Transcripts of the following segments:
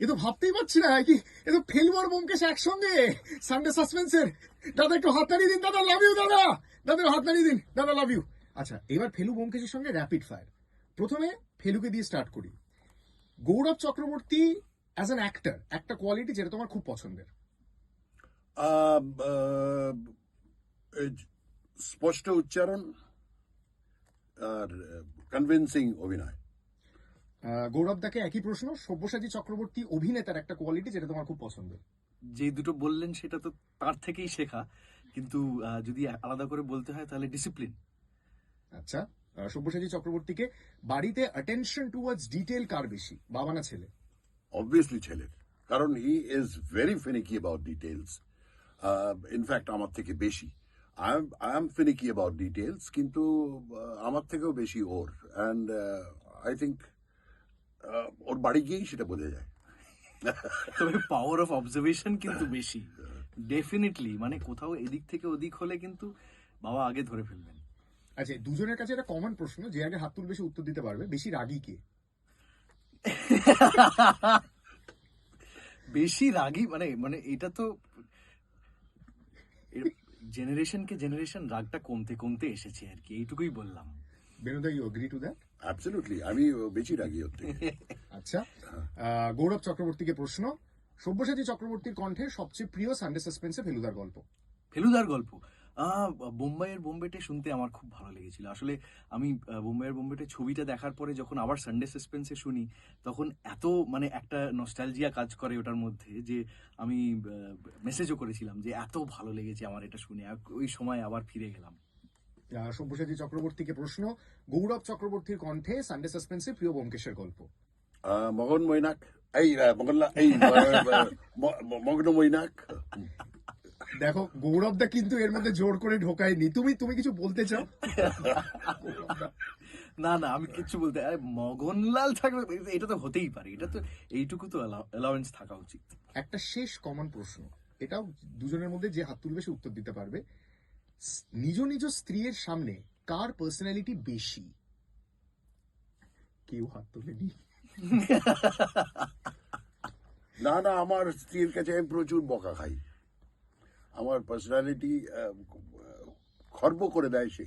এ তো ভাবতেই পারছি না কি, এ তো ফেলু আর ব্যোমকেশ একসঙ্গে সানডে সাসপেন্সের। দাদা একটু হাত নাড়িয়ে দিন, দাদা লাভ ইউ, দাদা দাদা হাত নাড়িয়ে দিন, দাদা লাভ ইউ। আচ্ছা, এবার ফেলু ব্যোমকেশের সঙ্গে র্যাপিড ফায়ার। প্রথমে ফেলুকে দিয়ে স্টার্ট করি। গৌরব চক্রবর্তী অ্যাজ অ্যান অ্যাক্টর একটা কোয়ালিটি যেটা তোমার খুব পছন্দের। আহ, আহ, এই স্পষ্ট উচ্চারণ আর কনভিন্সিং অভিনয়। গৌরব দাকে একই প্রশ্ন, সব্যসাচী চক্রবর্তী অভিনেতার একটা কোয়ালিটি যেটা তোমার খুব পছন্দের। যে দুটো বললেন সেটা তো তার থেকেই শেখা, কিন্তু যদি আলাদা করে বলতে হয় তাহলে ডিসিপ্লিন। আচ্ছা, সব্যসাচী চক্রবর্তীকে বাড়িতে অ্যাটেনশন টুয়ার্ডস ডিটেল কার বেশি, বাবা না ছেলে? অবভিয়াসলি ছেলের, কারণ he is very finicky about details. In fact আমার থেকে বেশি। I am finicky about details, কিন্তু আমার থেকেও বেশি ওর। অ্যান্ড আই থিঙ্ক ওর বাড়ি গিয়েই সেটা বোঝা যায়। তবে পাওয়ার অফ অবজারভেশন কিন্তু বেশি, ডেফিনেটলি। মানে কোথাও এদিক থেকে ওদিক হলে কিন্তু বাবা আগে ধরে ফেলবেন। আচ্ছা, দুজনের কাছে একটা কমন প্রশ্ন, যে আগে হাত তুলবে সে উত্তর দিতে পারবে। বেশি রাগী কে? বেশি রাগী মানে মানে এটা তো জেনারেশনকে জেনারেশন রাগটা কমতে কমতে এসেছে আর কি, এইটুকুই বললাম। বেনুদা, you agree to that? Absolutely, আমি বেশি রাগি ওর থেকে। আচ্ছা, গৌরব চক্রবর্তীকে প্রশ্ন, সব্যসাচী চক্রবর্তীর কণ্ঠে সবচেয়ে প্রিয় সানডে সাসপেন্সে ফেলুদার গল্প। ফেলুদার গল্প বোম্বাইয়ের বোম্বেটে শুনতে আমার খুব ভালো লেগেছিল। আসলে আমি বোম্বাইয়ের বোম্বেটে ছবিটা দেখার পরে যখন আবার সানডে সাসপেন্সে শুনি, তখন এত মানে একটা নস্টালজিয়া কাজ করে ওটার মধ্যে, যে আমি মেসেজও করেছিলাম যে এত ভালো লেগেছে আমার এটা শুনে, ওই সময় আবার ফিরে গেলাম। সব্যসাচী চক্রবর্তীকে প্রশ্ন, গৌরব চক্রবর্তীর কণ্ঠে সানডে সাসপেন্সে প্রিয় ব্যোমকেশের গল্প। মগন মৈনাক, এই মগনলা, এই মগ্ন মৈনাক। দেখো, গৌরব দা কিন্তু এর মধ্যে জোর করে ঢোকায়নি। তুমি তুমি কিছু বলতে চাও? না না, আমি কিচ্ছু বলতে, আরে মগনলাল থাকবে এটা তো হতেই পারে, এটা তো এইটুকু তো অ্যালাউয়েন্স থাকা উচিত। একটা শেষ কমন প্রশ্ন, এটাও দুজনের মধ্যে যে হাত তুলবে সে উত্তর দিতে পারবে। নিজ নিজ স্ত্রীর সামনে কার পার্সোনালিটি বেশি? কেউ হাত তোলেনি। না না, আমার স্ত্রীর কাছে আমি প্রচুর বকা খাই। আমার পার্সোনালিটি খর্ব করে দেয় সে।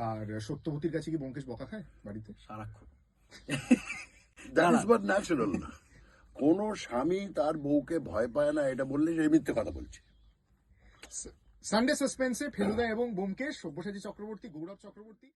আর সত্যবতীর কাছে কি ব্যোমকেশ বকা খায় বাড়িতে? সারাক্ষণ। That is but natural. কোন স্বামী তার বউকে ভয় পায় না এটা বললে সে মিথ্যে কথা বলছে। সানডে সাসপেন্সে ফেলুদা এবং ব্যোমকেশ, সব্যসাচী চক্রবর্তী, গৌরব চক্রবর্তী।